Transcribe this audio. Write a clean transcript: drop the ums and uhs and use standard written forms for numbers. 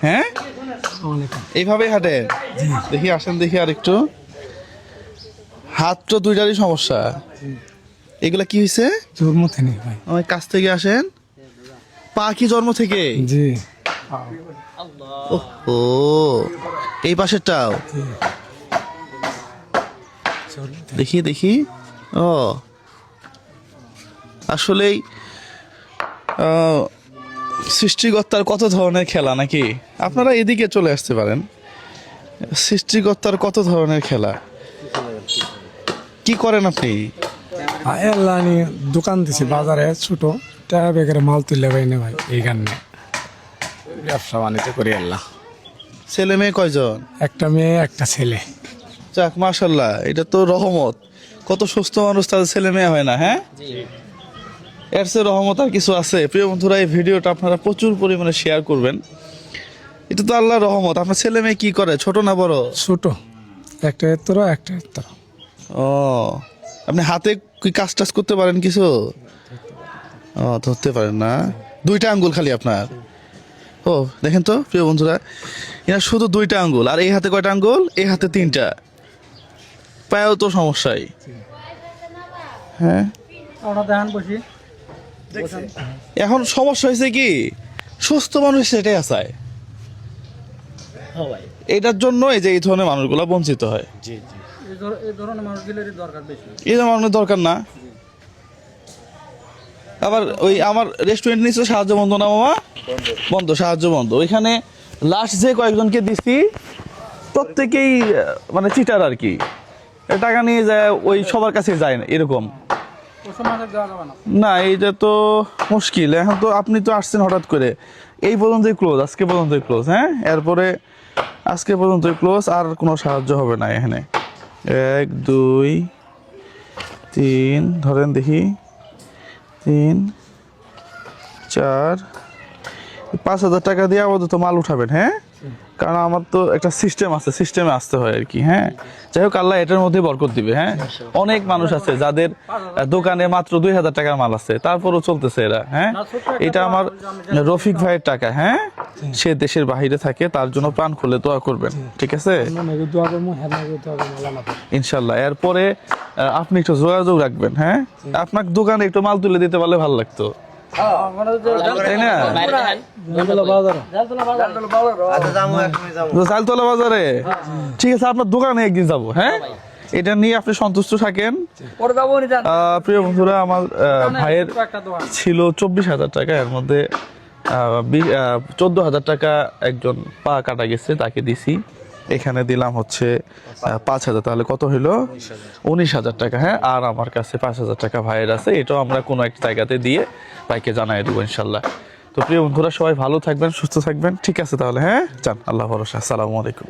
হ্যাঁ, এইভাবেই হাঁটেন? দেখি আসেন, দেখি আর একটু। হাত তো দুইটারই সমস্যা। এগুলা কি হয়েছে? জন্ম থেকে ভাই। আমার কাছ থেকে আসেন। পা কি জন্ম থেকে? জি। ও, এই পাশেরটাও দেখি দেখি। ও, আসলেই সৃষ্টিকর্তার কত ধরনের খেলা নাকি। আপনারা এদিকে চলে আসতে পারেন। সৃষ্টিকর্তার কত ধরনের খেলা। কি করেন আপনি? আল্লাহ দোকান দিছি বাজারে ছোট টাকা বেকার মাল তুললে ভাই না ভাই এই গানে ব্যবসা বাণিজ্য করি আল্লাহ। ছেলে মেয়ে কয়জন? একটা মেয়ে একটা ছেলে। যাক মাশাল্লাহ, এটা তো রহমত। কত সুস্থ মানুষ তাদের ছেলে মেয়ে হয় না। হ্যাঁ, এর চেয়ে রহমত আর কিছু আছে? প্রিয় বন্ধুরা, এই ভিডিওটা আপনারা প্রচুর পরিমাণে শেয়ার করবেন। এটা তো আল্লাহর রহমত। আপনার ছেলে মেয়ে কি করে, ছোট না বড়? ছোট, একটা এত্তর একটা এত্তর। ও, আপনি হাতে কি কাজ টাজ করতে পারেন কিছু? ও, ধরতে পারেন না। দুইটা আঙ্গুল খালি আপনার? ও, দেখেন তো প্রিয় বন্ধুরা, এনার শুধু দুইটা আঙ্গুল। আর এই হাতে কয়টা আঙ্গুল? এই হাতে তিনটা। পায়েও তো সমস্যাই। হ্যাঁ, এখন সমস্যা হয়েছে কি, সুস্থ মানুষ সেটাই আছে। এটার জন্য এই যে এই ধরনের মানুষগুলো বঞ্চিত হয়। এই ধরনের মানুষের দরকার না। আবার ওই আমার রেস্টুরেন্ট নিচে সাহায্য বন্ধ না মামা, বন্ধ, সাহায্য বন্ধ। ওইখানে লাস্ট যে কয়েকজনকে দিচ্ছি প্রত্যেকেই মানে চিটার আর কি, টাকা নিয়ে যায়, ওই সবার কাছে যায় না এরকম না। এইটা তো মুশকিল। এখন তো আপনি তো আসছেন হঠাৎ করে, এই পর্যন্তই ক্লোজ, আজকে পর্যন্তই ক্লোজ। হ্যাঁ, এরপরে আজকে পর্যন্তই ক্লোজ, আর কোনো সাহায্য হবে না এখানে। 1 2 3 ধরেন দেখি, 3 4 5,000 টাকা দিয়ে আপাতত মাল উঠাবেন। হ্যাঁ, কারণ আমার তো একটা সিস্টেম আছে, সিস্টেমে আসতে হয় আর কি। হ্যাঁ, যাই হোক, আল্লাহ এটার মধ্যে বরকত দিবে। হ্যাঁ, অনেক মানুষ আছে যাদের দোকানে মাত্র 2,000 টাকার মাল আছে, তারপরও চলতেছে এরা। হ্যাঁ, এটা আমার রফিক ভাইয়ের টাকা। হ্যাঁ, সে দেশের বাহিরে থাকে, তার জন্য প্রাণ খুলে দোয়া করবেন, ঠিক আছে ইনশাল্লাহ। এরপরে আপনি একটু যোগাযোগ রাখবেন। হ্যাঁ, আপনার দোকানে একটু মাল তুলে দিতে পারলে ভালো লাগতো, তাই না? জালতলা বাজারে, ঠিক আছে, আপনার দোকানে একদিন যাবো। হ্যাঁ, এটা নিয়ে আপনি সন্তুষ্ট থাকেন। প্রিয় বন্ধুরা, আমার ভাইয়ের ছিল 24,000 টাকা, এর মধ্যে 14,000 টাকা একজন পা কাটা গেছে, তাকে দিছি। এখানে দিলাম হচ্ছে 5,000, তাহলে কত হইলো? 19,000 টাকা। হ্যাঁ, আর আমার কাছে 5,000 টাকা ভাইয়ের আছে, এটাও আমরা কোনো এক জায়গাতে দিয়ে ভাইকে জানাই দেবো ইনশাল্লাহ। তো প্রিয় বন্ধুরা, সবাই ভালো থাকবেন, সুস্থ থাকবেন, ঠিক আছে তাহলে। হ্যাঁ, যান, আল্লাহ ভরসা। আসসালামু আলাইকুম।